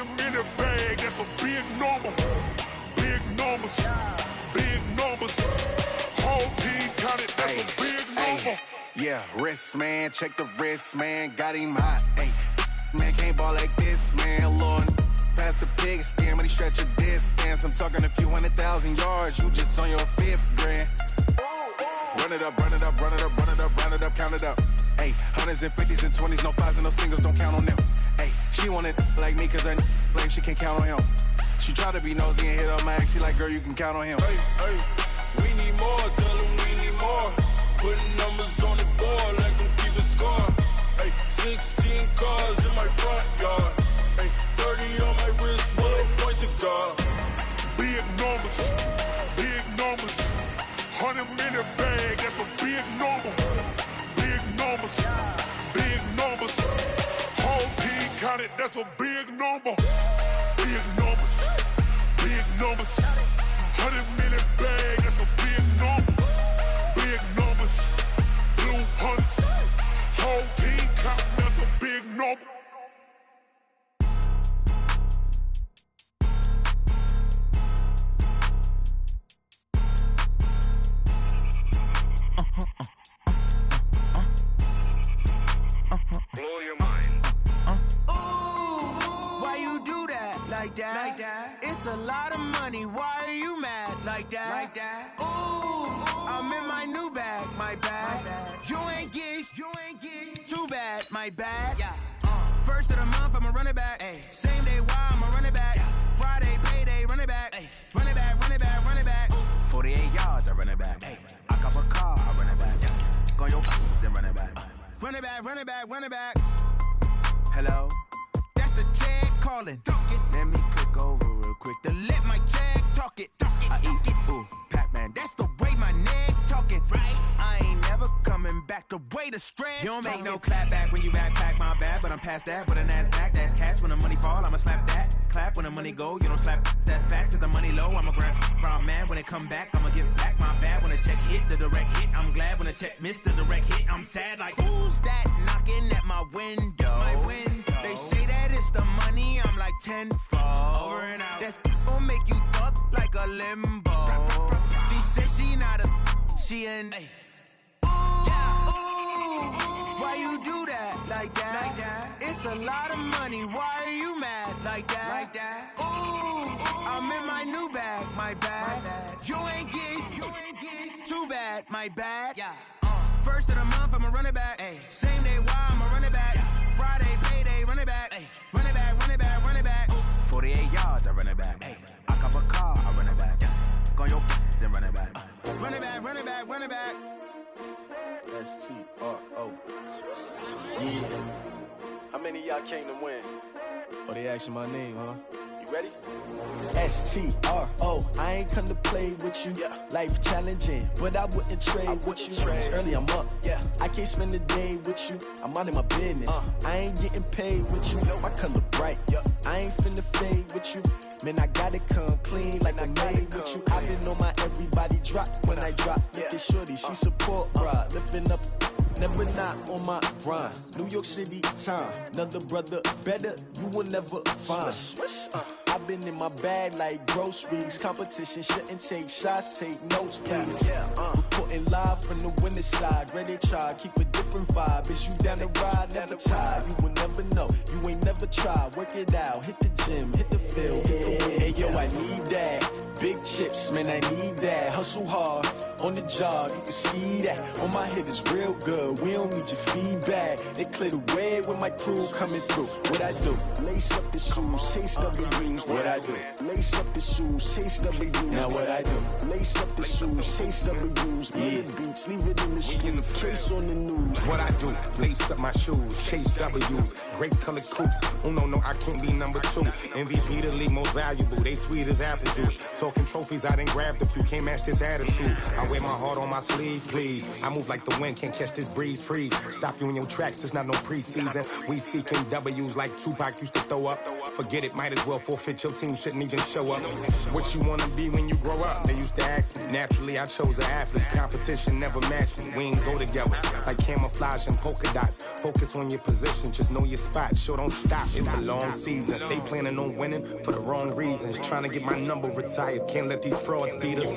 100 million bag, that's a big number. Big numbers, big numbers. Whole team counted, that's a big number. Yeah, wrist man, check the wrist man, got him hot. Ay, man can't ball like this, man. Lord, past the big skin when he stretch a distance. I'm talking a few 100,000 yards, you just on your 5th grand. Run it up, run it up, run it up, run it up, run it up, count it up. Ay, hundreds and 50s and 20s, no 5s and no singles, don't count on them. Ay, she want it like me cause her lame, she can't count on him. She try to be nosy and hit up my ex, she like, girl, you can count on him. Hey, we need more, tell them we need more. Putting numbers on the board like them keeping score. Hey, 16 cars in my front yard. Hey, 30 on my wrist, bullet point to God. Big numbers, big numbers. 100 million bag, that's a big number. Big numbers, big numbers. Whole team counted, that's a big number. Big numbers, big numbers. 100 million bag, that's a big number. Big numbers, blue hunts. Whole team counting, that's a big number. Blow your mind. Ooh, why you do that? Like that? It's a lot of money. Why are you mad? Like that? Ooh, I'm in my new bag. My bag. You ain't get too bad. My bad. Yeah. First of the month, I'ma run it back. Ay. Same day, why I'ma run it back. Friday, payday, run it back. Ay. Run it back, run it back, run it back. 48 yards, I run it back. Ay. I cop a car, I run it back. Go on your then run it back. Run it back, run it back, run it back. Hello? That's the check calling. Let me click over real quick to let my check talk it. I eat it, ooh, Pac-Man. That's the way my neck talking. Right? I ain't never coming back the way the stress. You don't make no clap back when you backpack my bag, but I'm past that with an ass back. That's cash when the money fall, I'ma slap that. Clap when the money go, you don't slap. That's facts. If the money low, I'ma grab brown man. When it come back, I'ma give back my bad. When the check hit, the direct hit. I'm glad when the check missed the direct hit. I'm sad like, who's that knocking at my window? My window. They say that it's the money, I'm like tenfold. Over and out. That's gon' make you up like a limbo. She said she not a, she an. Ay. Why you do that? Like that? It's a lot of money. Why are you mad? Like that? Ooh, I'm in my new bag. My bag. You ain't get too bad. My bad. Yeah. First of the month, I'ma run it back. Ay. Same day, why I'ma run it back. Friday, payday, run it back. Ay. Run it back, run it back, run it back. 48 yards, I run it back. Ay. I cop a car, I run it back. Go on your then run it back. Run it back, run it back, run it back. S-T-R-O. Yeah. How many of y'all came to win? Oh, they asking my name, huh? You ready? S-T-R-O. I ain't come to play with you. Yeah. Life challenging, but I wouldn't trade with you. It's early, I'm up. Yeah. I can't spend the day with you. I'm minding my business. I ain't getting paid with you. My color bright. Yeah. I ain't finna fade with you. Man, I gotta come clean like I'm made with you. I've been on my everybody drop when I drop. Look at shorty, she support ride. Lifting up, never not on my grind. New York City time, another brother better, you will never find. I've been in my bag like groceries. Competition shouldn't take shots, take notes, please. Reporting live from the winter side. Ready to try, keep a different vibe. Is you down the ride, never tired. You will never know, you ain't never tried. Work it out, hit the gym, hit the field. Hey yo, I need that. Big chips, man, I need that. Hustle hard, on the job, you can see that. On my head is real good, we don't need your feedback. They clear the way with my crew coming through. What I do? Lace up the shoes, chase W's. What I do? Lace up the shoes, chase W's. Now what I do? Lace up the shoes, chase W's. Yeah, beats, leave it in the street, case on the news. What I do? Lace up my shoes, chase W's. Grape colored coops. Uno, no, I can't be number 2. MVP the league most valuable. They sweet as apple juice. Talking trophies, I done grabbed a few. Can't can't match this attitude. I wear my heart on my sleeve, please. I move like the wind, can't catch this breeze, freeze. Stop you in your tracks, there's not no preseason. We seeking W's like Tupac used to throw up. Forget it, might as well forfeit, your team shouldn't even show up. What you wanna be when you grow up? They used to ask me. Naturally, I chose an athlete. Competition never matched me. We ain't go together like camouflage and polka dots. Focus on your position, just know your spot. Sure, don't stop, it's a long season. They planning on winning for the wrong reasons. Trying to get my number retired, can't let these frauds beat us.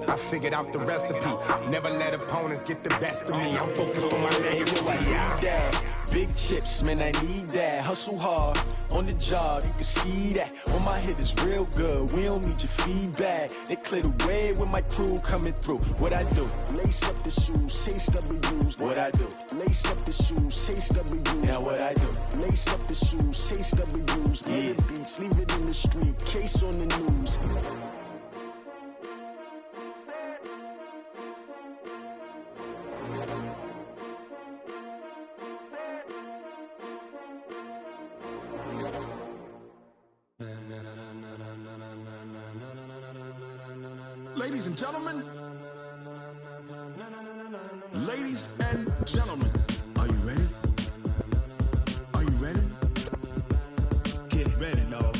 I figured out the recipe. Never let opponents get the best of me. I'm focused on my legacy. Big chips, man, I need that. Hustle hard on the job, you can see that. On my hit is real good, we don't need your feedback. They clear the way with my crew coming through. What I do? Lace up the shoes, chase W's. What I do? Lace up the shoes, chase W's. Now what I do? Lace up the shoes, chase W's. Yeah. Beats, leave it in the street, case on the news. Ladies and gentlemen, ladies and gentlemen, are you ready? Are you ready? Get ready, dog.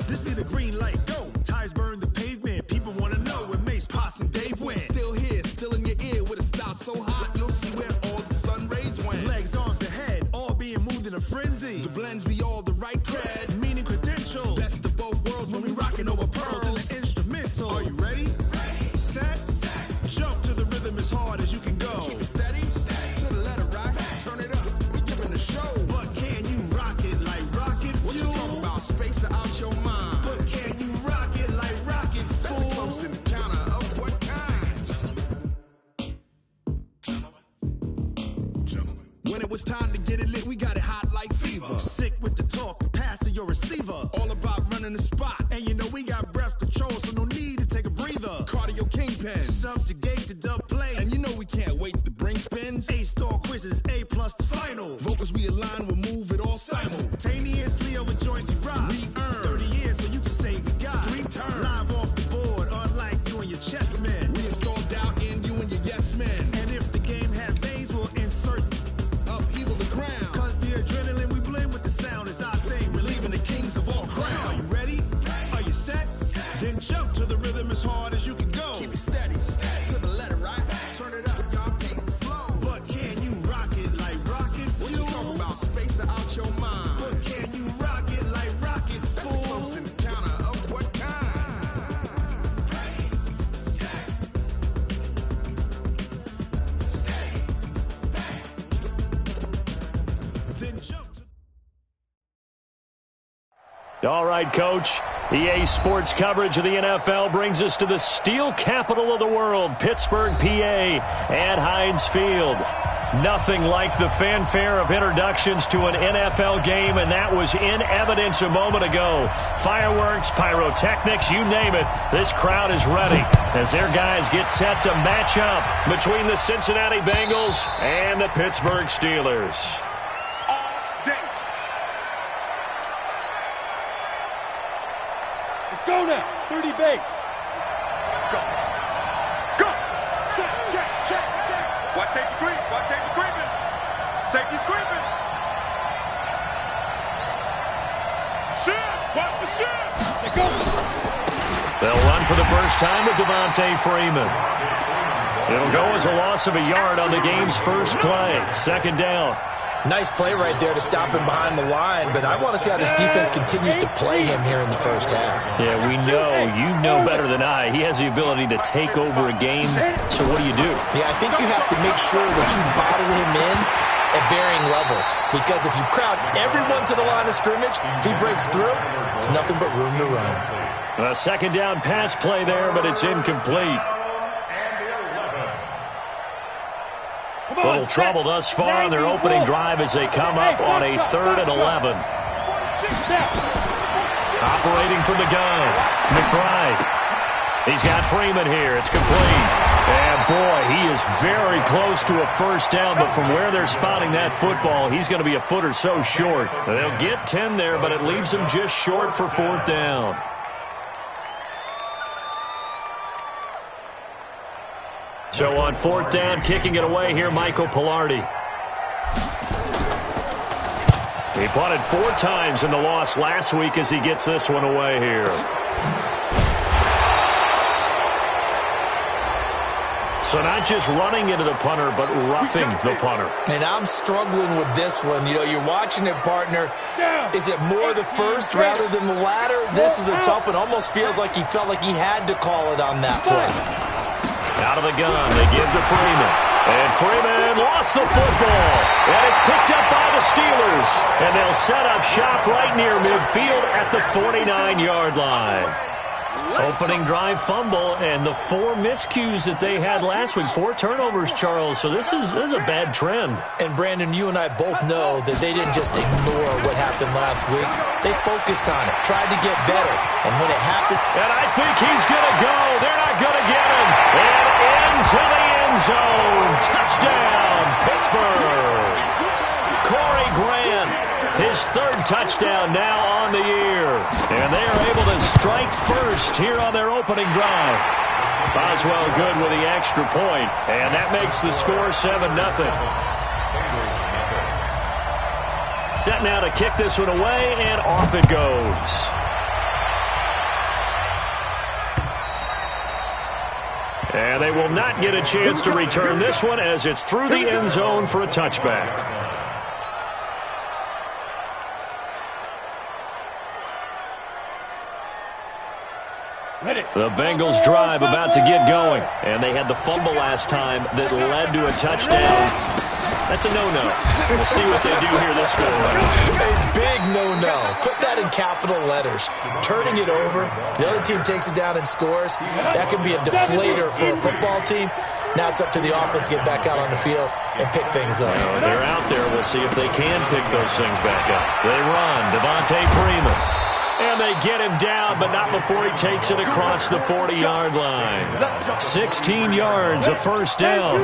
This be the green light, go. Tires burn the pavement. People want to know where Mace, Pops, and Dave went. Still here, still in your ear with a style so hot, you'll see where all the sun rays went. Legs, arms, and head, all being moved in a frenzy. The blends be all the right cred, meaning credentials. Best of both worlds when we rocking over pearls in the instrumental. Are you ready? Ready. Set. Jump to the rhythm as hard as you can go. Keep it steady. To the letter rock. Turn it up. We giving a show. But can you rock it like rocket fuel? What you talking about? Space out your mind. But can you rock it like rockets, fool? That's a close encounter of what kind? Gentlemen. When it was time to get it lit, we got it hot like fever. Sick with the talk, the pass to your receiver. All about running the spot. And you know we got breath control, so no need to take a breather. Cardio kingpin. Subjugate the dub play. And you know we can't wait to bring spins. A-star quizzes, A+ the final. Vocals we align, we'll move it all simultaneously over joints we rock. We earn 30 years so you can say we got 3 turns. Live off the board, unlike you and your chess men. We install doubt in you and your yes men. And if the game had veins, we'll insert upheaval the ground. Cause the adrenaline we blend with the sound is our thing. Relieving the kings of all crowns. So are you ready? Are you set? Then jump to the rhythm as hard as you can go. Keep it steady. To the letter, right? Turn it up, y'all keep the flow. But can you rock it like rocket fuel? What you talking about? Space out your mind. But can you rock it like rockets, fool? That's a close encounter of what kind? Ready, set, steady, back. Then jump to... All right, Coach. EA Sports coverage of the NFL brings us to the steel capital of the world, Pittsburgh, PA, at Heinz Field. Nothing like the fanfare of introductions to an NFL game, and that was in evidence a moment ago. Fireworks, pyrotechnics, you name it. This crowd is ready as their guys get set to match up between the Cincinnati Bengals and the Pittsburgh Steelers. Go now, 30 base. Go. Go. Check, check, check, check. Watch safety creep. Watch safety creeping. Safety's creeping. Shit. Watch the shit. Go. They'll run for the first time with Devontae Freeman. It'll go as a loss of a yard on the game's first play. Second down. Nice play right there to stop him behind the line, but I want to see how this defense continues to play him here in the first half. Yeah, we know. You know better than I. He has the ability to take over a game. So what do? Yeah, I think you have to make sure that you bottle him in at varying levels, because if you crowd everyone to the line of scrimmage, if he breaks through, there's nothing but room to run. A second down pass play there, but it's incomplete. Little trouble thus far on their opening drive as they come up on a 3rd and 11. Operating from the gun, McBride. He's got Freeman here. It's complete. And, boy, he is very close to a first down, but from where they're spotting that football, he's going to be a foot or so short. They'll get 10 there, but it leaves them just short for fourth down. So on fourth down, kicking it away here, Michael Pilardi. He punted 4 times in the loss last week as he gets this one away here. So not just running into the punter, but roughing the punter. And I'm struggling with this one. You know, you're watching it, partner. Is it more the first rather than the latter? This is a tough one. Almost feels like he felt like he had to call it on that play. Out of the gun, they give to Freeman. And Freeman lost the football. And it's picked up by the Steelers. And they'll set up shop right near midfield at the 49-yard line. Opening drive fumble, and the 4 miscues that they had last week. 4 turnovers, Charles. So this is a bad trend. And, Brandon, you and I both know that they didn't just ignore what happened last week. They focused on it, tried to get better. And when it happened... And I think he's going to go. They're not going to get him. And into the end zone. Touchdown, Pittsburgh. Corey Grant, his 3rd touchdown now on the year. And they are able to strike first here on their opening drive. Boswell good with the extra point, and that makes the score 7-0. Set now to kick this one away, and off it goes. And they will not get a chance to return this one as it's through the end zone for a touchback. The Bengals drive about to get going, and they had the fumble last time that led to a touchdown. That's a no-no. We'll see what they do here this go around. A big no-no. Put that in capital letters. Turning it over, the other team takes it down and scores. That can be a deflator for a football team. Now it's up to the offense to get back out on the field and pick things up. They're out there. We'll see if they can pick those things back up. They run. Devontae Freeman. And they get him down, but not before he takes it across the 40-yard line. 16 yards, a first down.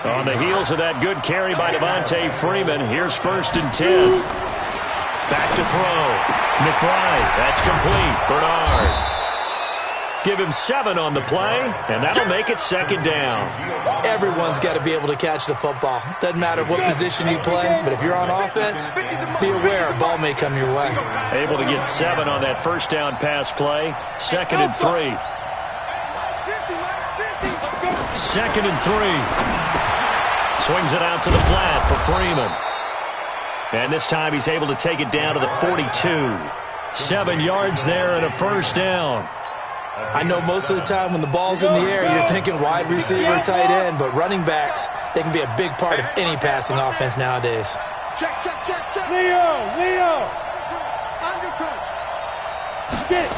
On the heels of that good carry by Devontae Freeman, here's 1st and 10. Back to throw. McBride, that's complete. Bernard. Give him 7 on the play, and that'll make it 2nd down. Everyone's got to be able to catch the football. Doesn't matter what position you play, but if you're on offense, be aware a ball may come your way. Able to get 7 on that first down pass play. 2nd and 3. 2nd and 3. Swings it out to the flat for Freeman. And this time he's able to take it down to the 42. 7 yards there and a first down. I know most of the time when the ball's in the air, you're thinking wide receiver, tight end, but running backs, they can be a big part of any passing offense nowadays. Check. Leo. Undercut. Get it.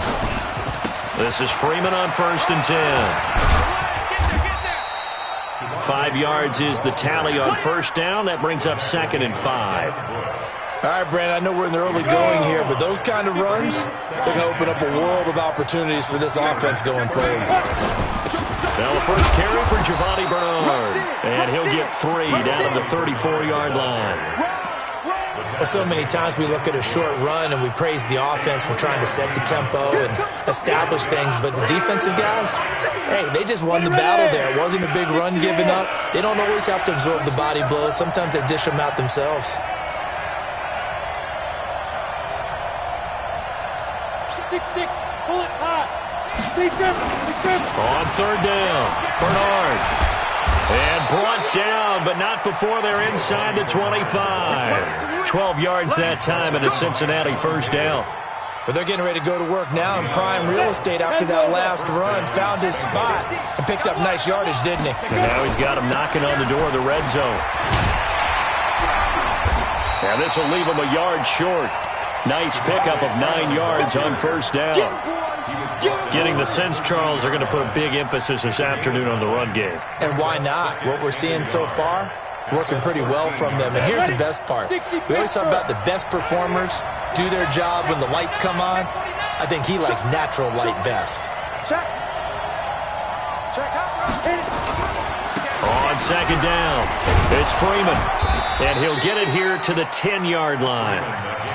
This is Freeman on 1st and 10. 5 yards is the tally on first down. That brings up 2nd and 5. All right, Brandon, I know we're in the early going here, but those kind of runs, they're going to open up a world of opportunities for this offense going forward. Now the first carry for Giovanni Bernard, and he'll get 3 down at the 34-yard line. Well, so many times we look at a short run and we praise the offense for trying to set the tempo and establish things, but the defensive guys, hey, they just won the battle there. It wasn't a big run given up. They don't always have to absorb the body blows. Sometimes they dish them out themselves. 6-6, pull it hot. On 3rd down, Bernard. And brought down, but not before they're inside the 25. 12 yards that time and a Cincinnati first down. But they're getting ready to go to work now in prime real estate after that last run. Found his spot and picked up nice yardage, didn't he? And now he's got him knocking on the door of the red zone. And this will leave him a yard short. Nice pickup of 9 yards on first down. Getting the sense, Charles, they're going to put a big emphasis this afternoon on the run game. And why not? What we're seeing so far, it's working pretty well from them. And here's the best part. We always talk about the best performers do their job when the lights come on. I think he likes natural light best. Check. Check out. On second down, it's Freeman. And he'll get it here to the 10-yard line.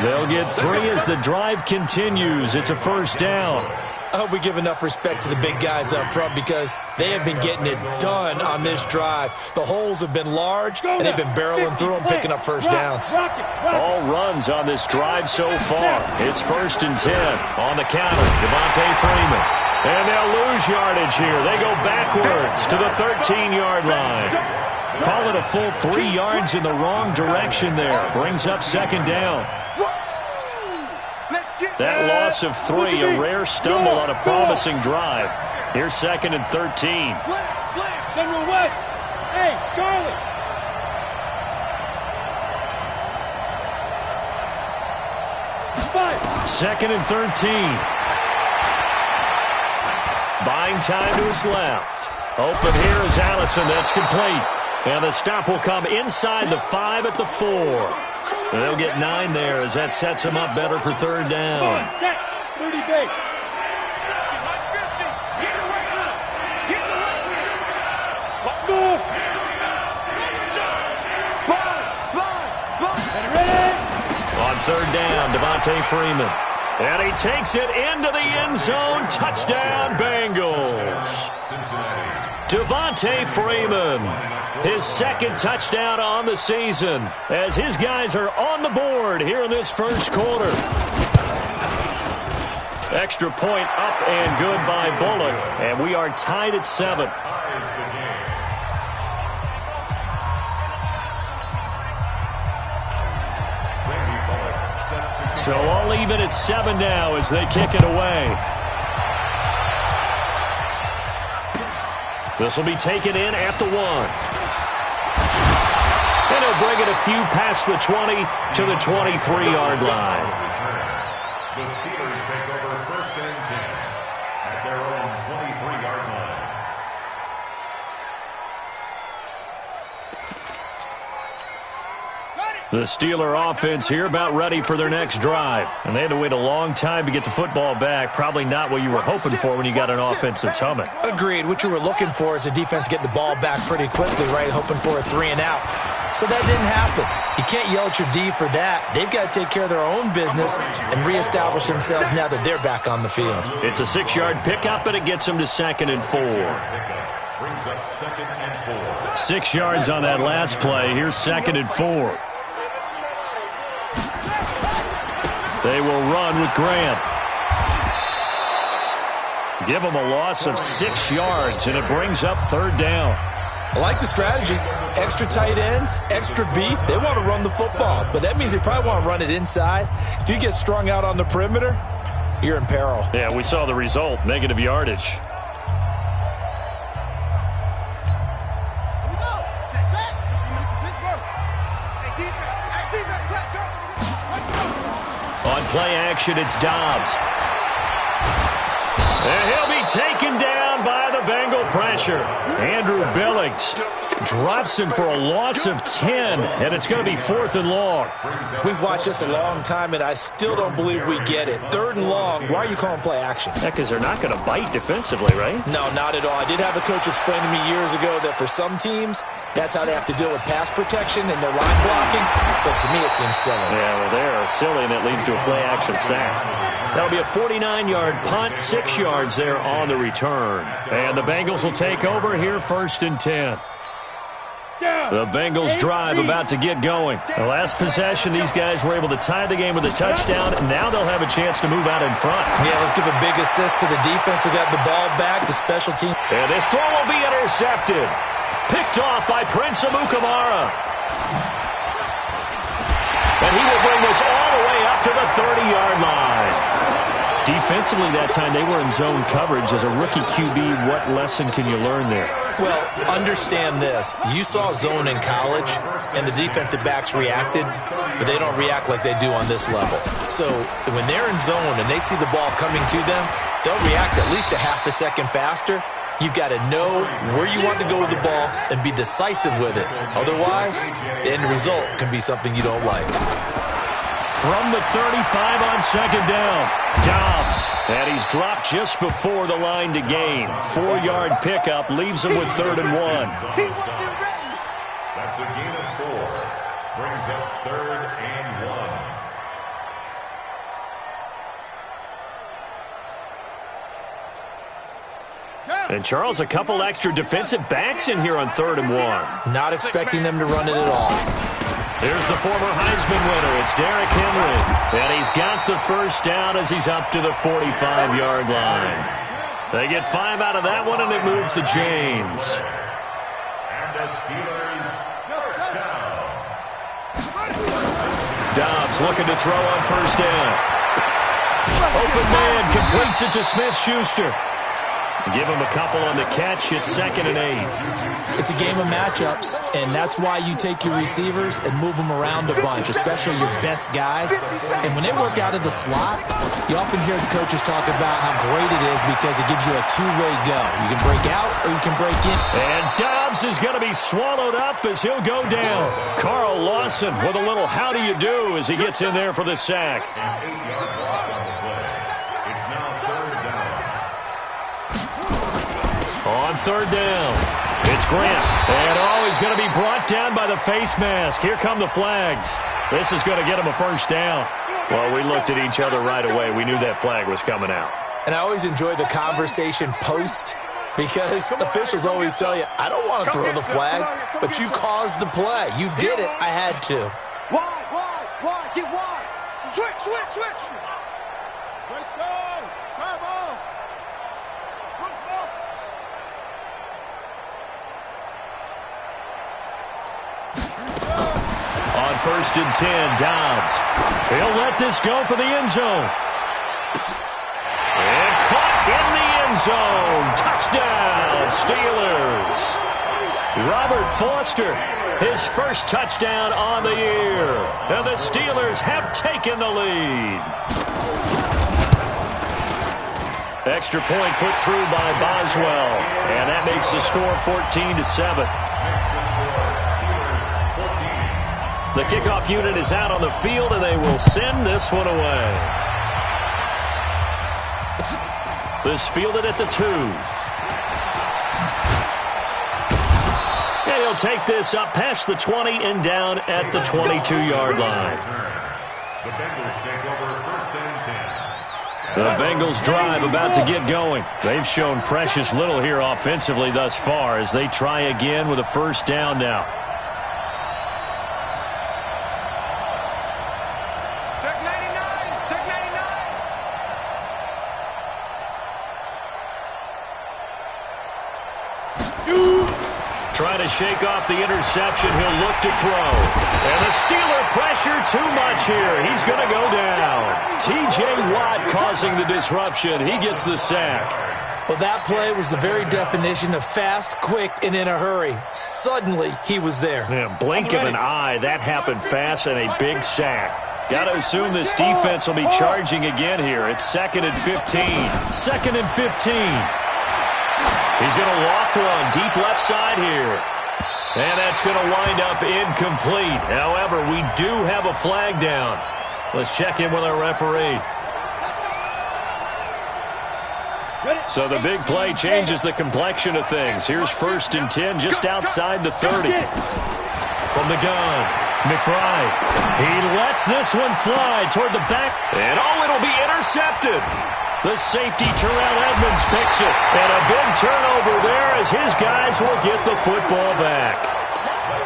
They'll get 3 as the drive continues. It's a first down. I hope we give enough respect to the big guys up front because they have been getting it done on this drive. The holes have been large, and they've been barreling through them, picking up first downs. All runs on this drive so far. It's 1st and 10 on the counter. Devontae Freeman. And they'll lose yardage here. They go backwards to the 13-yard line. Call it a full 3 yards in the wrong direction there. Brings up second down. That loss of 3, a rare stumble on a promising drive. Here's 2nd and 13. Slam. General West. Hey, Charlie. Second and 13. Buying time to his left. Open here is Allison. That's complete. And the stop will come inside the 5 at the 4. They'll get 9 there as that sets them up better for third down. Set. 30 base. Score. On third down, Devontae Freeman. And he takes it into the end zone. Touchdown, Bengals. Devontae Freeman. His 2nd touchdown on the season as his guys are on the board here in this first quarter. Extra point up and good by Bullock, and we are tied at 7. So all even at 7 now as they kick it away. This will be taken in at the 1. And he'll bring it a few past the 20 to the 23-yard line. The Steelers take over 1st and 10 at their own 23-yard line. The Steeler offense here about ready for their next drive. And they had to wait a long time to get the football back. Probably not what you were hoping for when you got an offense that's humming. Agreed. What you were looking for is the defense getting the ball back pretty quickly, right? Hoping for a 3 and out. So that didn't happen. You can't yell at your D for that. They've got to take care of their own business and reestablish themselves now that they're back on the field. It's a 6-yard pickup, and it gets them to 2nd and 4. Brings up 2nd and 4. 6 yards on that last play. Here's 2nd and 4. They will run with Grant. Give them a loss of 6 yards, and it brings up third down. I like the strategy. Extra tight ends, extra beef. They want to run the football, but that means they probably want to run it inside. If you get strung out on the perimeter, you're in peril. Yeah, we saw the result, negative yardage. On play action, it's Dobbs. And he'll be taken down by the Bengal pressure. Andrew Billings drops him for a loss of 10, and it's going to be 4th and long. We've watched this a long time, and I still don't believe we get it. 3rd and long, why are you calling play action? Yeah, because they're not going to bite defensively, right? No, not at all. I did have a coach explain to me years ago that for some teams, that's how they have to deal with pass protection and their line blocking, but to me it seems silly. Yeah, well, they're silly, and it leads to a play action sack. That'll be a 49-yard punt, 6 yards there on the return. And the Bengals will take over here 1st and 10. The Bengals drive about to get going. The last possession, these guys were able to tie the game with a touchdown. Now they'll have a chance to move out in front. Yeah, let's give a big assist to the defense who got the ball back, the special team. And this throw will be intercepted. Picked off by Prince Amukamara. And he will bring this all the way up to the 30-yard line. Defensively that time, they were in zone coverage. As a rookie QB, what lesson can you learn there? Well, understand this. You saw zone in college, and the defensive backs reacted, but they don't react like they do on this level. So when they're in zone and they see the ball coming to them, they'll react at least a half a second faster. You've got to know where you want to go with the ball and be decisive with it. Otherwise, the end result can be something you don't like. from the 35 on second down. Dobbs, and he's dropped just before the line to gain. 4-yard pickup leaves him with 3rd and 1. That's a gain of 4. Brings up 3rd and 1. And, Charles, a couple extra defensive backs in here on 3rd and 1. Not expecting them to run it at all. Here's the former Heisman winner. It's Derrick Henry. And he's got the first down as he's up to the 45-yard line. They get 5 out of that one, and it moves to James. And the Steelers first down. Dobbs looking to throw on first down. Open man completes it to Smith-Schuster. Give him a couple on the catch. It's 2nd and 8. It's a game of matchups, and that's why you take your receivers and move them around a bunch, especially your best guys. And when they work out of the slot, you often hear the coaches talk about how great it is because it gives you a two-way go. You can break out or you can break in. And Dobbs is going to be swallowed up as he'll go down. Carl Lawson with a little how do you do as he gets in there for the sack. An 8-yard loss on the play. It's now 3rd down. On 3rd down, it's Grant. And, he's going to be brought down by the face mask. Here come the flags. This is going to get him a first down. Well, we looked at each other right away. We knew that flag was coming out. And I always enjoy the conversation post because officials always tell you, I don't want to throw the flag, but you caused the play. You did it. I had to. Wide, get wide. Switch. Let's go. Come on. Switch ball. On 1st and 10, Dobbs. He'll let this go for the end zone. And caught in the end zone. Touchdown, Steelers. Robert Foster, his first touchdown on the year. And the Steelers have taken the lead. Extra point put through by Boswell. And that makes the score 14-7. The kickoff unit is out on the field, and they will send this one away. This fielded at the 2. And he'll take this up past the 20 and down at the 22-yard line. The Bengals take over 1st and 10. The Bengals drive about to get going. They've shown precious little here offensively thus far as they try again with a first down now. Trying to shake off the interception. He'll look to throw. And the Steeler pressure too much here. He's going to go down. T.J. Watt causing the disruption. He gets the sack. Well, that play was the very definition of fast, quick, and in a hurry. Suddenly, he was there. Yeah, blink of an eye. That happened fast and a big sack. Got to assume this defense will be charging again here. It's 2nd and 15. 2nd and 15. He's going to loft one deep left side here. And that's going to wind up incomplete. However, we do have a flag down. Let's check in with our referee. So the big play changes the complexion of things. Here's 1st and 10 just outside the 30. From the gun, McBride. He lets this one fly toward the back. And it'll be intercepted. The safety, Terrell Edmonds, picks it. And a big turnover there as his guys will get the football back.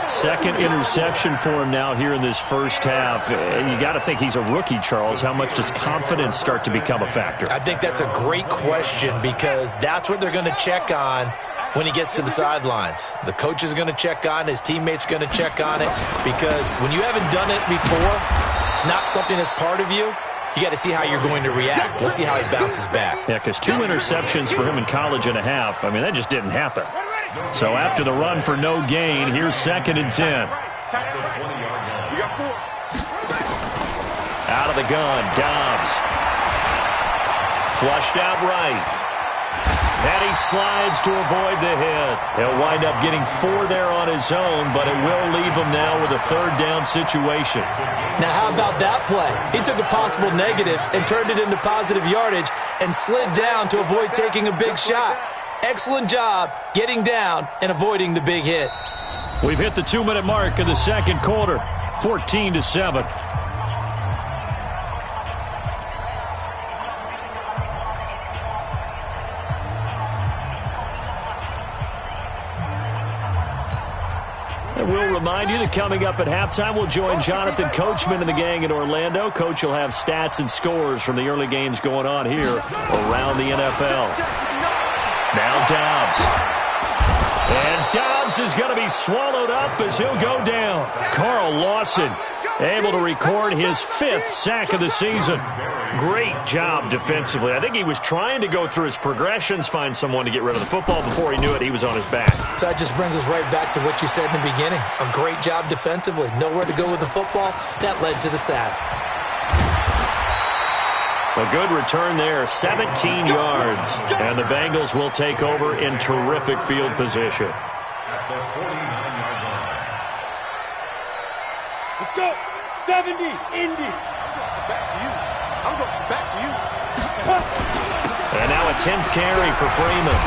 2nd interception for him now here in this first half. And you got to think he's a rookie, Charles. How much does confidence start to become a factor? I think that's a great question because that's what they're going to check on when he gets to the sidelines. The coach is going to check on it. His teammates are going to check on it because when you haven't done it before, it's not something that's part of you. You got to see how you're going to react. Let's see how he bounces back. Yeah, because 2 interceptions for him in college and a half. I mean, that just didn't happen. So after the run for no gain, here's 2nd and 10. Out of the gun, Dobbs. Flushed out right. And he slides to avoid the hit. He'll wind up getting 4 there on his own, but it will leave him now with a third down situation. Now, how about that play? He took a possible negative and turned it into positive yardage and slid down to avoid taking a big shot. Excellent job getting down and avoiding the big hit. We've hit the 2-minute mark of the second quarter, 14-7. And we'll remind you that coming up at halftime, we'll join Jonathan Coachman and the gang in Orlando. Coach will have stats and scores from the early games going on here around the NFL. Now Dobbs. And Dobbs is going to be swallowed up as he'll go down. Carl Lawson able to record his 5th sack of the season. Great job defensively. I think he was trying to go through his progressions, find someone to get rid of the football. Before he knew it, he was on his back. So that just brings us right back to what you said in the beginning. A great job defensively. Nowhere to go with the football. That led to the sack. A good return there, 17 yards. And the Bengals will take over in terrific field position. At the 49-yard line. Let's go. 70, Indy. Back to you. I'm going back to you. And now a 10th carry for Freeman.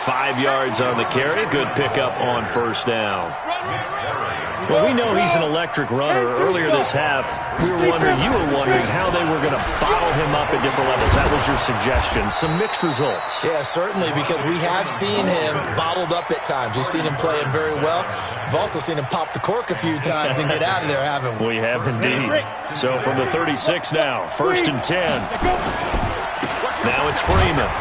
5 yards on the carry. Good pickup on first down. Well, we know he's an electric runner. Earlier this half, you were wondering how they were going to bottle him up at different levels. That was your suggestion. Some mixed results. Yeah, certainly, because we have seen him bottled up at times. We've seen him playing very well. We've also seen him pop the cork a few times and get out of there, haven't we? We have indeed. So from the 36 now, 1st and 10. Now it's Freeman.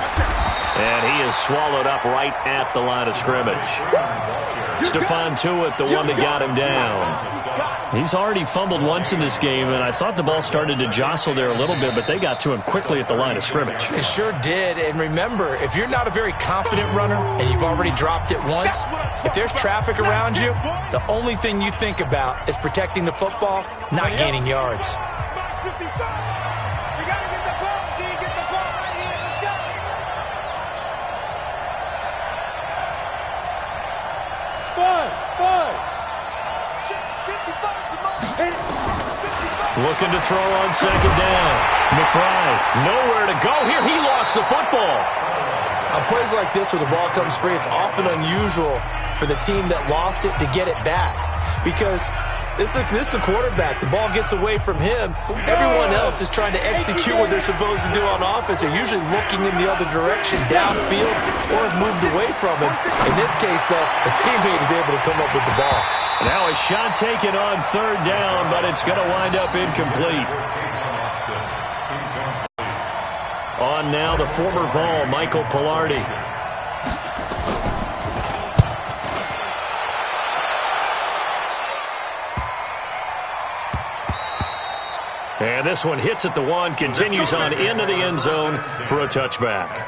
And he is swallowed up right at the line of scrimmage. Stephon Tuitt, the one that got him down. He's already fumbled once in this game, and I thought the ball started to jostle there a little bit, but they got to him quickly at the line of scrimmage. It sure did. And remember, if you're not a very confident runner and you've already dropped it once, if there's traffic around you, the only thing you think about is protecting the football, not gaining yards. Looking to throw on second down. McBride, nowhere to go here. He lost the football. On plays like this where the ball comes free, it's often unusual for the team that lost it to get it back. Because this is a quarterback. The ball gets away from him. Everyone else is trying to execute what they're supposed to do on offense. They're usually looking in the other direction, downfield, or have moved away from him. In this case, though, a teammate is able to come up with the ball. Now a shot taken on third down, but it's going to wind up incomplete. On now the former Vol, Michael Pilardi. And this one hits at the 1, continues on into the end zone for a touchback.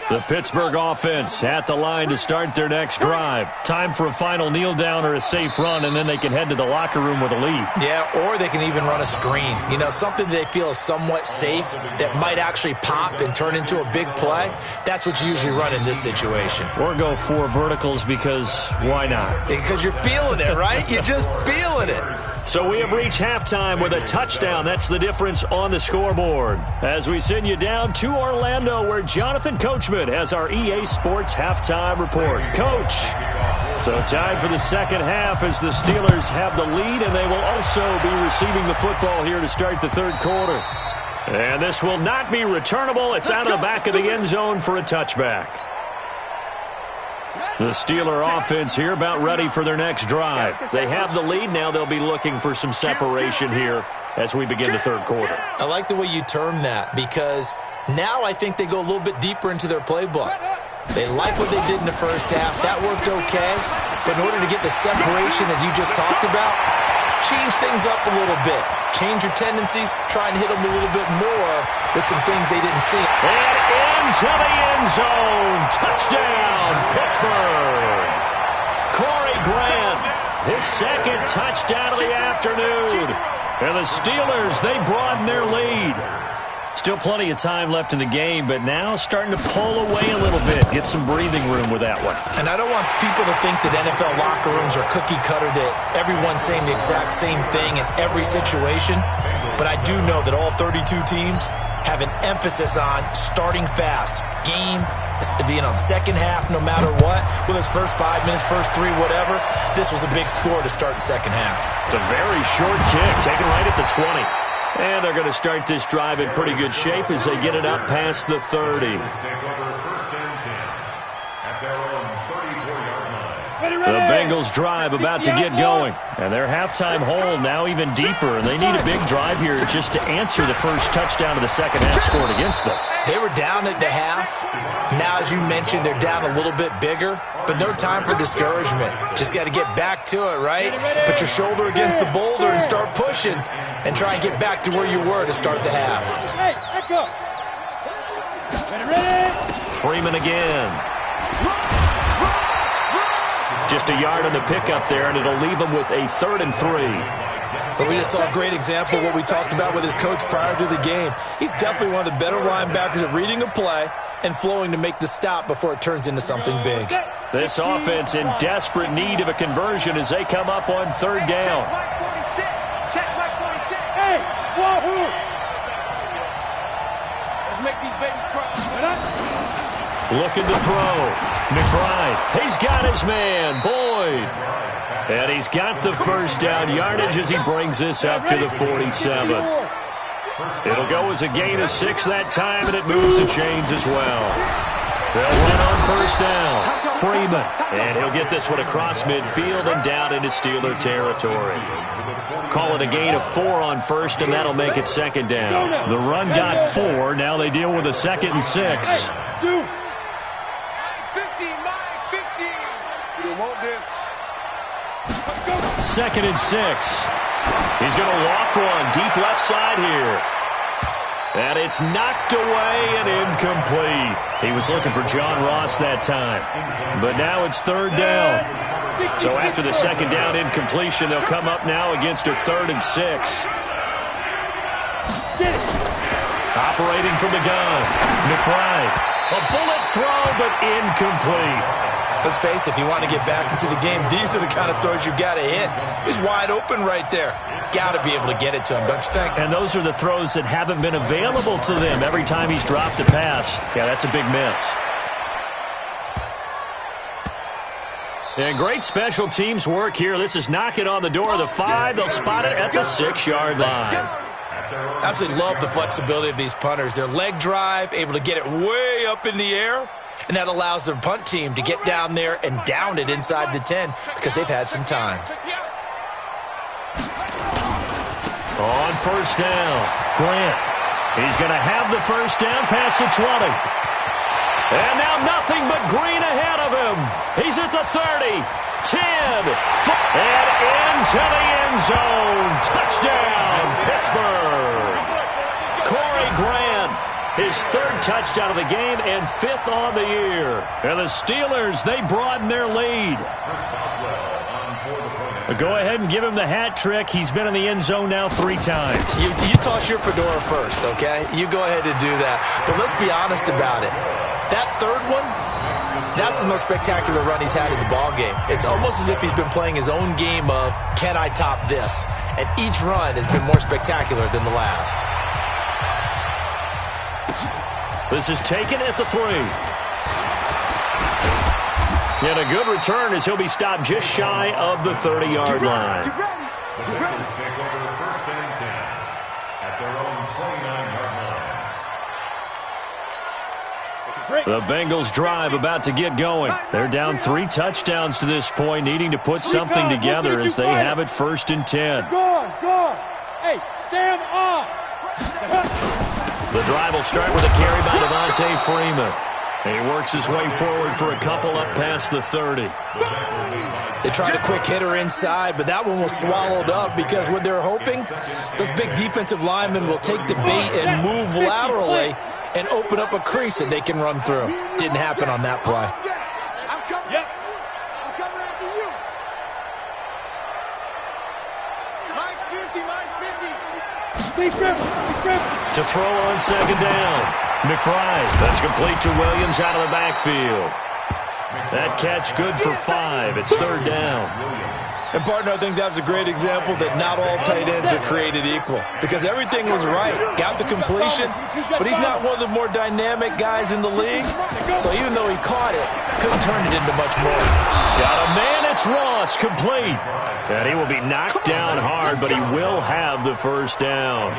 The Pittsburgh offense at the line to start their next drive. Time for a final kneel down or a safe run, and then they can head to the locker room with a lead. Yeah, or they can even run a screen. You know, something they feel is somewhat safe that might actually pop and turn into a big play. That's what you usually run in this situation. Or go 4 verticals because why not? Because you're feeling it, right? You're just feeling it. So we have reached halftime with a touchdown. That's the difference on the scoreboard. As we send you down to Orlando, where Jonathan Coachman has our EA Sports halftime report. Coach, so tied for the second half as the Steelers have the lead, and they will also be receiving the football here to start the third quarter. And this will not be returnable. It's out of the back of the end zone for a touchback. The Steeler offense here about ready for their next drive. They have the lead. Now they'll be looking for some separation here as we begin the third quarter. I like the way you term that because now I think they go a little bit deeper into their playbook. They like what they did in the first half. That worked okay. But in order to get the separation that you just talked about, change things up a little bit. Change your tendencies. Try and hit them a little bit more with some things they didn't see. And into the end zone. Touchdown, Pittsburgh. Corey Grant, his second touchdown of the afternoon. And the Steelers, they broaden their lead. Still plenty of time left in the game, but now starting to pull away a little bit. Get some breathing room with that one. And I don't want people to think that NFL locker rooms are cookie cutter, that everyone's saying the exact same thing in every situation. But I do know that all 32 teams have an emphasis on starting fast. Game, second half, no matter what. With his first 5 minutes, first 3, whatever. This was a big score to start the second half. It's a very short kick, taken right at the 20. And they're going to start this drive in pretty good shape as they get it up past the 30. The Bengals drive about to get going. And their halftime hole now even deeper. And they need a big drive here just to answer the first touchdown of the second half scored against them. They were down at the half. Now, as you mentioned, they're down a little bit bigger. But no time for discouragement. Just got to get back to it, right? Put your shoulder against the boulder and start pushing. And try and get back to where you were to start the half. Hey, echo. Ready? Freeman again. Just a yard on the pickup there, and it'll leave him with a 3rd and 3. But we just saw a great example of what we talked about with his coach prior to the game. He's definitely one of the better linebackers at reading a play and flowing to make the stop before it turns into something big. This offense in desperate need of a conversion as they come up on 3rd down. Check my 46. Hey, wahoo! Let's make these babies cry. Looking to throw. McBride, he's got his man, Boyd. And he's got the first down yardage as he brings this up to the 47. It'll go as a gain of 6 that time, and it moves the chains as well. They'll run on first down. Freeman, and he'll get this one across midfield and down into Steeler territory. Call it a gain of 4 on first, and that'll make it 2nd down. The run got 4. Now they deal with a 2nd and 6. 2nd and 6. He's going to loft one deep left side here. And it's knocked away and incomplete. He was looking for John Ross that time. But now it's 3rd down. So after the 2nd down incompletion, they'll come up now against a 3rd and 6. Operating from the gun. McBride. A bullet throw, but incomplete. Let's face it, if you want to get back into the game, these are the kind of throws you got to hit. He's wide open right there. Got to be able to get it to him, don't you think? And those are the throws that haven't been available to them every time he's dropped a pass. Yeah, that's a big miss. And great special teams work here. This is knocking on the door of the 5. They'll spot it at the 6-yard line. Absolutely love the flexibility of these punters. Their leg drive, able to get it way up in the air. And that allows their punt team to get down there and down it inside the 10 because they've had some time. On first down, Grant. He's going to have the first down past the 20. And now nothing but green ahead of him. He's at the 30, 10, and into the end zone. Touchdown, Pittsburgh. Corey Grant. His 3rd touchdown of the game and 5th on the year. And the Steelers, they broaden their lead. Go ahead and give him the hat trick. He's been in the end zone now 3 times. You toss your fedora first, okay? You go ahead and do that. But let's be honest about it. That 3rd one, that's the most spectacular run he's had in the ballgame. It's almost as if he's been playing his own game of, can I top this? And each run has been more spectacular than the last. This is taken at the 3. And a good return as he'll be stopped just shy of the 30-yard line. The Bengals take over 1st and 10 at their own 29-yard line. The Bengals drive about to get going. They're down 3 touchdowns to this point, needing to put something together as they have it 1st and 10. Go on. Hey, Sam off. The drive will start with a carry by Devontae Freeman. And he works his way forward for a couple up past the 30. They tried a quick hitter inside, but that one was swallowed up because what they're hoping, those big defensive linemen will take the bait and move laterally and open up a crease that they can run through. Didn't happen on that play. I'm coming. Yep. I'm coming after you. Mike's 50. To throw on second down. McBride. That's complete to Williams out of the backfield. That catch good for 5. It's third down. And, partner, I think that's a great example that not all tight ends are created equal. Because everything was right. Got the completion, but he's not one of the more dynamic guys in the league. So even though he caught it, couldn't turn it into much more. Got a man, it's Ross, complete. And he will be knocked down hard, but he will have the first down.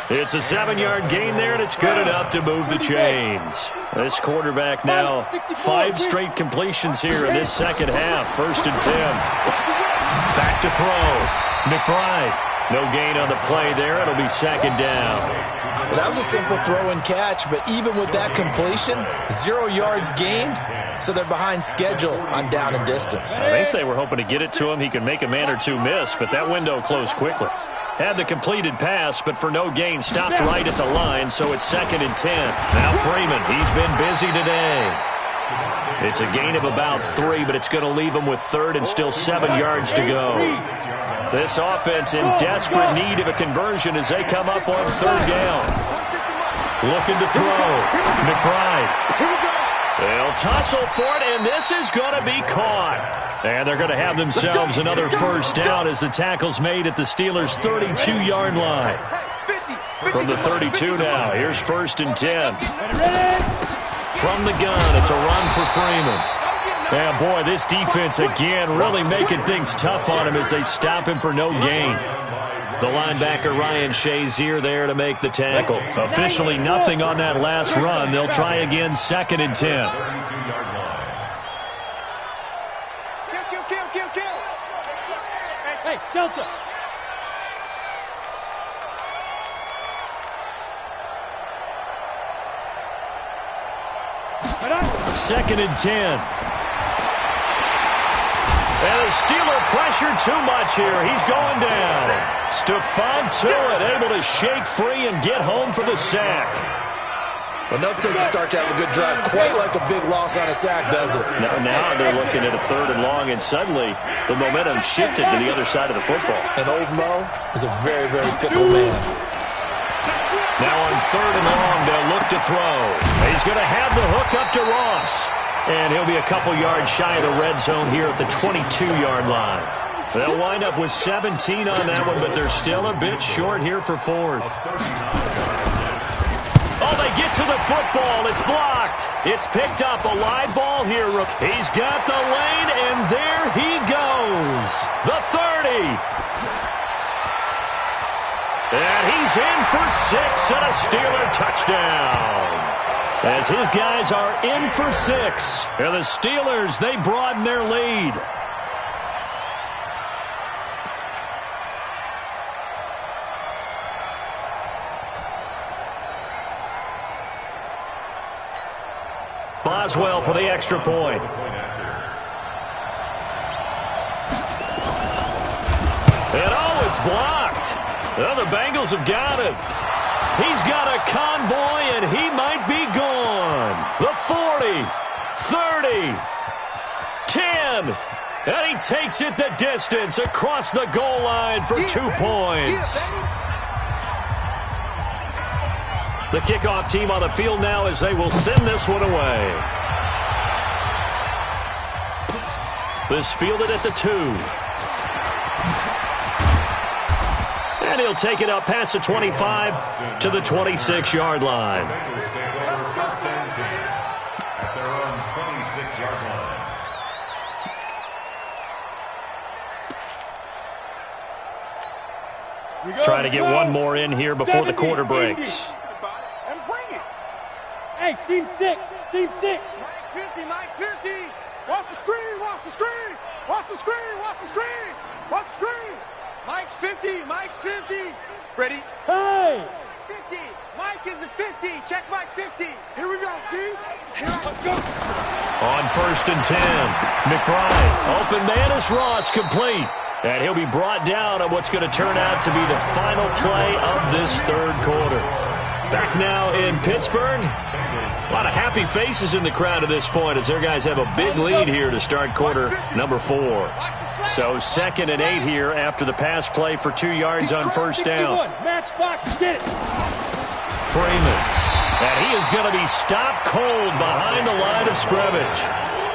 It's a 7-yard gain there, and it's good enough to move the chains. This quarterback now, 5 straight completions here in this second half. First and 10. Back to throw. McBride. No gain on the play there. It'll be second down. Well, that was a simple throw and catch, but even with that completion, 0 yards gained, so they're behind schedule on down and distance. I think they were hoping to get it to him. He could make a man or two miss, but that window closed quickly. Had the completed pass, but for no gain, stopped right at the line, so it's second and 10. Now Freeman, he's been busy today. It's a gain of about 3, but it's going to leave him with third and still 7 yards to go. This offense in desperate need of a conversion as they come up on third down. Looking to throw. McBride. They'll tussle for it, and this is going to be caught. And they're going to have themselves another first down as the tackle's made at the Steelers' 32-yard line. From the 32 now, here's first and 10. From the gun, it's a run for Freeman. And boy, this defense again really making things tough on him as they stop him for no gain. The linebacker Ryan Shazier there to make the tackle. Officially nothing on that last run. They'll try again, second and 10. Hey, Delta. Second and 10. And the Steeler pressure too much here. He's going down. Stephon Tuitt able to shake free and get home for the sack. Enough takes a start to have a good drive. Quite like a big loss on a sack, does it? Now they're looking at a third and long, and suddenly the momentum shifted to the other side of the football. And old Mo is a very, very fickle man. Now on third and long, they'll look to throw. He's going to have the hook up to Ross. And he'll be a couple yards shy of the red zone here at the 22-yard line. They'll wind up with 17 on that one, but they're still a bit short here for fourth. Oh, they get to the football. It's blocked. It's picked up. A live ball here. He's got the lane, and there he goes. The 30. And he's in for 6 and a Steeler touchdown. As his guys are in for 6. And the Steelers, they broaden their lead. Boswell for the extra point. And oh, it's blocked. Well, the Bengals have got it. He's got a convoy, and he might be gone. The 40, 30, 10. And he takes it the distance across the goal line for 2 points. The kickoff team on the field now as they will send this one away. This fielded at the 2. And he'll take it up past the 25 to the 26-yard line. At their own 26-yard line. Trying to get one more in here before the quarter breaks. And bring it. Hey, seam 6. Seam 6. Mike 50, Mike 50. Watch the screen, watch the screen. Watch the screen, watch the screen. Watch the screen. Mike's 50, Mike's 50. Ready? Hey! 50. Mike is a 50. Check Mike 50. Here we go, D. Here I go. On first and 10, McBride. Open man is Ross, complete. And he'll be brought down on what's going to turn out to be the final play of this third quarter. Back now in Pittsburgh. A lot of happy faces in the crowd at this point as their guys have a big lead here to start quarter number 4. Watch the So 2nd and 8 here after the pass play for 2 yards on first down. Match box, get it. Freeman. And he is going to be stopped cold behind the line of scrimmage.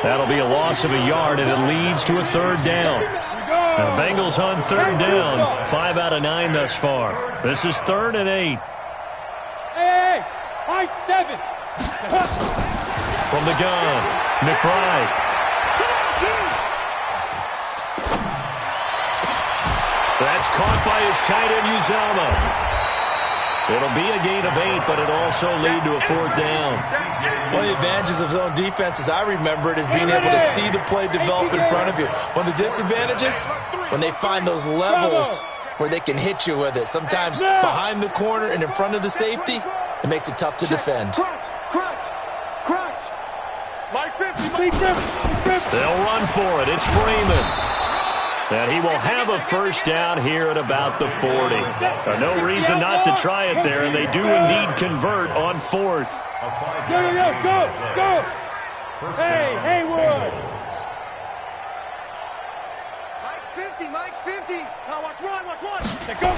That'll be a loss of a yard, and it leads to a 3rd down. The Bengals on 3rd down. 5 out of 9 thus far. This is 3rd and 8. Hey, high 7. From the gun, McBride. That's caught by his tight end, Uzama. It'll be a gain of 8, but it'll also lead to a 4th down. One of the advantages of zone defense, as I remember it, is being able to see the play develop in front of you. One of the disadvantages, when they find those levels where they can hit you with it. Sometimes behind the corner and in front of the safety, it makes it tough to defend. Crunch. Like 50. They'll run for it. It's Freeman. And he will have a first down here at about the 40. No reason not to try it there, and they do indeed convert on 4th. Go. Hey, Haywood. Mike's 50. Now watch one. Go.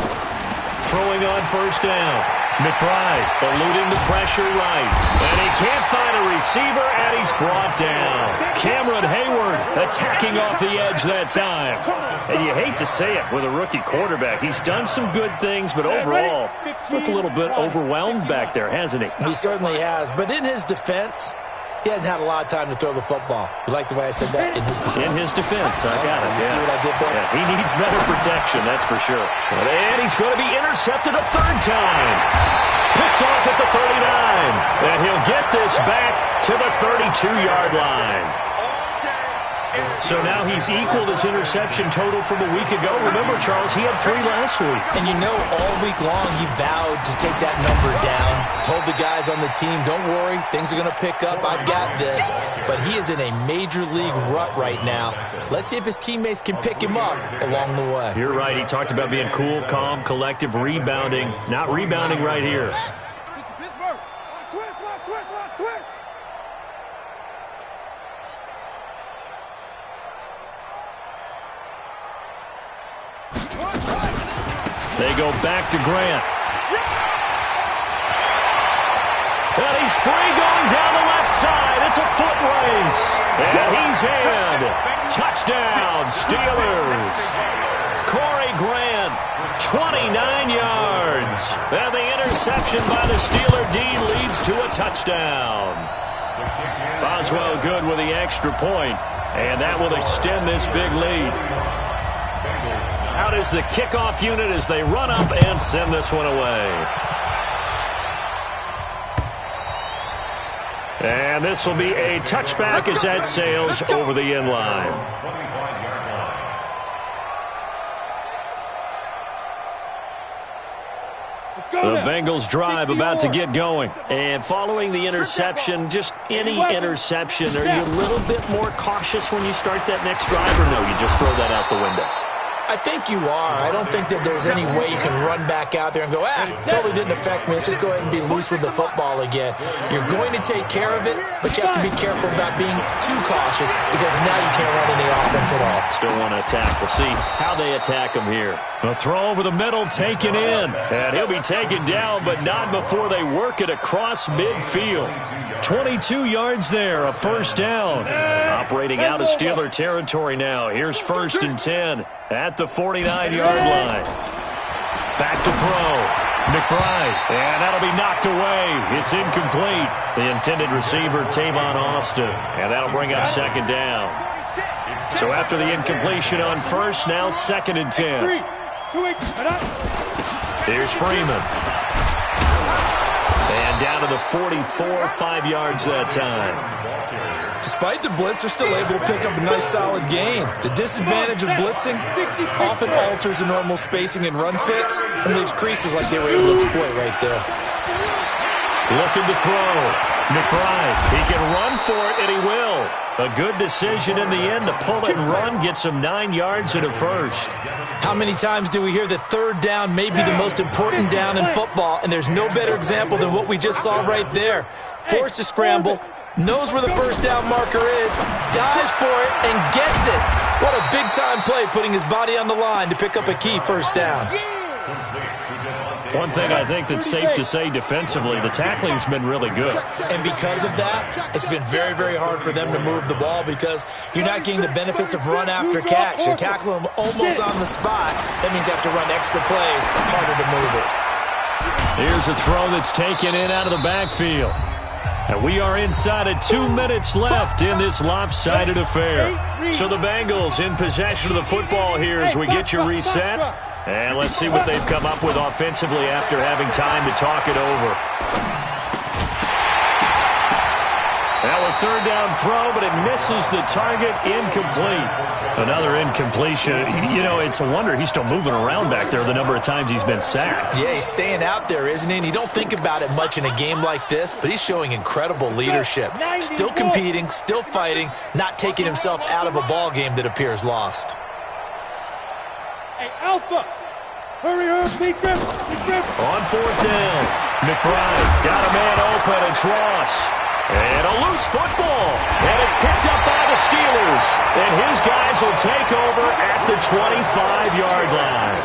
Throwing on first down. McBride eluding the pressure right. And he can't find a receiver, and he's brought down. Cameron Hayward attacking off the edge that time. And you hate to say it with a rookie quarterback. He's done some good things, but overall, looked a little bit overwhelmed back there, hasn't he? He certainly has. But in his defense, he hasn't had a lot of time to throw the football. You like the way I said that? In his defense. In his defense, I got it. You see what I did there? Yeah, he needs better protection, that's for sure. And he's going to be intercepted a 3rd time. Picked off at the 39. And he'll get this back to the 32-yard line. So now he's equaled his interception total from a week ago. Remember, Charles, he had 3 last week. And you know, all week long he vowed to take that number down. Told the guys on the team, don't worry, things are going to pick up. I've got this. But he is in a major league rut right now. Let's see if his teammates can pick him up along the way. You're right. He talked about being cool, calm, collective, rebounding. Not rebounding right here. Switch. They go back to Grant. And he's free going down the left side. It's a foot race. And he's in. Touchdown, Steelers. Corey Grant, 29 yards. And the interception by the Steeler D leads to a touchdown. Boswell good with the extra point. And that will extend this big lead. Out is the kickoff unit as they run up and send this one away. And this will be a touchback as that sails over the end line. The Bengals drive about to get going. And following the interception, just any interception, are you a little bit more cautious when you start that next drive, or no, you just throw that out the window? I think you are. I don't think that there's any way you can run back out there and go, totally didn't affect me. Let's just go ahead and be loose with the football again. You're going to take care of it, but you have to be careful about being too cautious because now you can't run any offense at all. Still want to attack. We'll see how they attack him here. A throw over the middle, taken in. And he'll be taken down, but not before they work it across midfield. 22 yards there, a first down. Operating out of Steeler territory now. Here's 1st and 10 at the 49-yard line. Back to throw. McBride. And that'll be knocked away. It's incomplete. The intended receiver, Tavon Austin. And that'll bring up 2nd down. So after the incompletion on 1st, now 2nd and 10. Here's Freeman. And down to the 44, 5 yards that time. Despite the blitz, they're still able to pick up a nice solid gain. The disadvantage of blitzing often alters the normal spacing and run fits and leaves creases like they were able to exploit right there. Looking to throw. McBride, he can run for it, and he will. A good decision in the end to pull it and run, gets him 9 yards and a first. How many times do we hear that 3rd down may be the most important down in football, and there's no better example than what we just saw right there. Forced to scramble, knows where the 1st down marker is, dives for it, and gets it. What a big-time play, putting his body on the line to pick up a key first down. One thing I think that's safe to say defensively, the tackling's been really good. And because of that, it's been very, very hard for them to move the ball because you're not getting the benefits of run after catch. You're tackling them almost on the spot. That means you have to run extra plays, harder to move it. Here's a throw that's taken in out of the backfield. And we are inside of 2 minutes left in this lopsided affair. So the Bengals in possession of the football here as we get you reset. And let's see what they've come up with offensively after having time to talk it over. Now a third down throw, but it misses the target, incomplete. Another incompletion. You know, it's a wonder he's still moving around back there the number of times he's been sacked. Yeah, he's staying out there, isn't he? And you don't think about it much in a game like this, but he's showing incredible leadership. Still competing, still fighting, not taking himself out of a ball game that appears lost. Hey, Alpha! Hurry up, beat them! On fourth down, McBride got a man open. It's Ross. And a loose football. And it's picked up by the Steelers. And his guys will take over at the 25-yard line.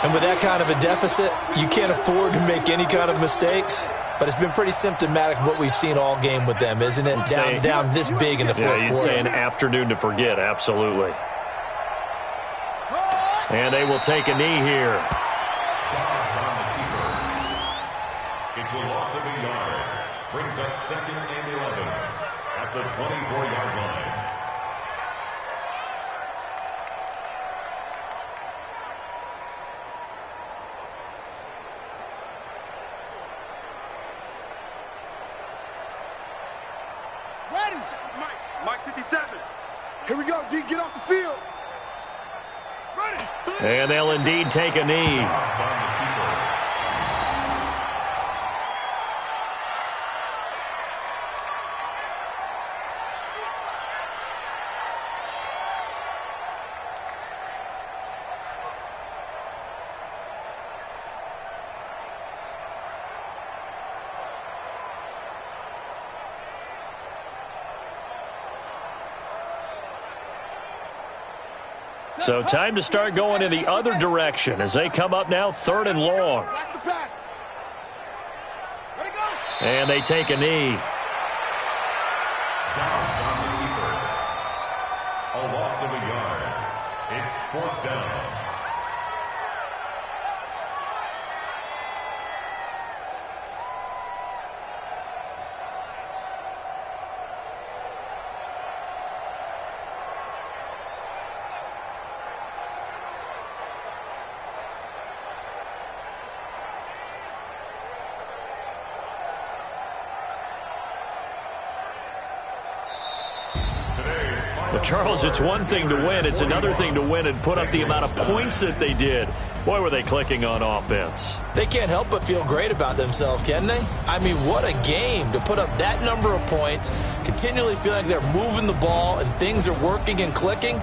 And with that kind of a deficit, you can't afford to make any kind of mistakes. But it's been pretty symptomatic of what we've seen all game with them, isn't it? Down this big in the fourth quarter. Yeah, you'd say an afternoon to forget, absolutely. And they will take a knee here. It's a loss of a yard. Brings up 2nd and 11 at the 24-yard line. Ready? Mike 57. Here we go, D. Get off the field. Ready? And they'll indeed take a knee. So time to start going in the other direction as they come up now 3rd and long. And they take a knee. A loss of a yard. It's 4th down. But Charles, it's one thing to win. It's another thing to win and put up the amount of points that they did. Boy, were they clicking on offense. They can't help but feel great about themselves, can they? I mean, what a game to put up that number of points, continually feeling like they're moving the ball and things are working and clicking.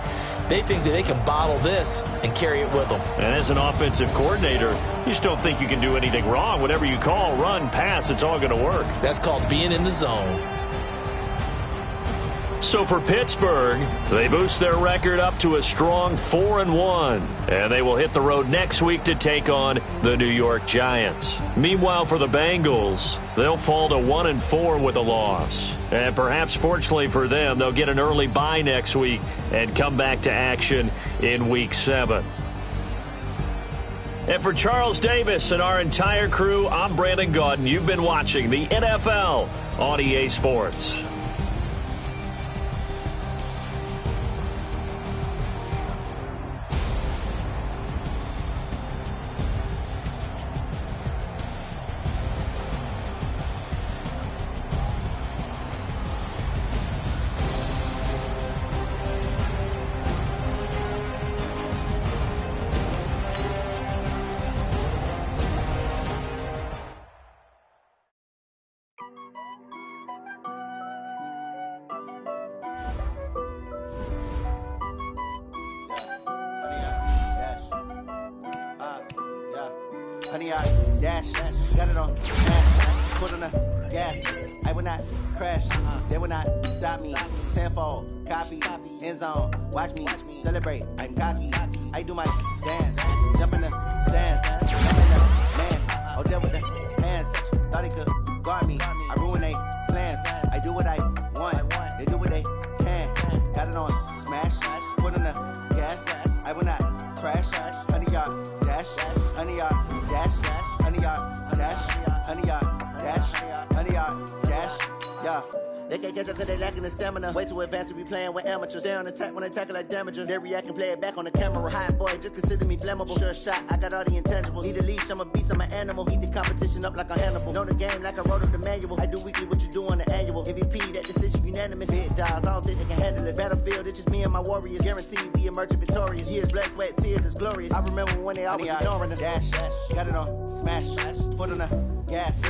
They think that they can bottle this and carry it with them. And as an offensive coordinator, you just don't think you can do anything wrong. Whatever you call, run, pass, it's all going to work. That's called being in the zone. So for Pittsburgh, they boost their record up to a strong 4-1. And they will hit the road next week to take on the New York Giants. Meanwhile, for the Bengals, they'll fall to 1-4 with a loss. And perhaps fortunately for them, they'll get an early bye next week and come back to action in Week 7. And for Charles Davis and our entire crew, I'm Brandon Gaudin. You've been watching the NFL on EA Sports. Honey, I dash, got it on, dash, put on the gas. I will not crash, they will not stop me. Tenfold, copy, end zone, watch me celebrate. I'm cocky, I do my dance, jump in the stands, I'm in the man, oh there with the hands. Thought he could guard me, I ruin they plans. I do what I want, they do what they can. Got it on smash, put on the gas. I will not crash, 100 yard dash, 100 yard dash, 100 yard dash, 100 yard dash, 100 yard dash, yeah. They can't catch up cause they lacking the stamina. Way too advanced to be playing with amateurs. Stay on attack when I tackle like damager. They react and play it back on the camera. Hot boy, just consider me flammable. Sure shot, I got all the intangibles. Need a leash, I'm a beast, I'm an animal. Eat the competition up like a Hannibal. Know the game like I wrote up the manual. I do weekly what you do on the annual. MVP, that decision unanimous. Big dials, I don't think they can handle it. Battlefield, it's just me and my warriors. Guaranteed we emerging victorious. Years, blood, sweat, tears, it's glorious. I remember when they always ignoring us. Dash, got it on smash, foot on the gas.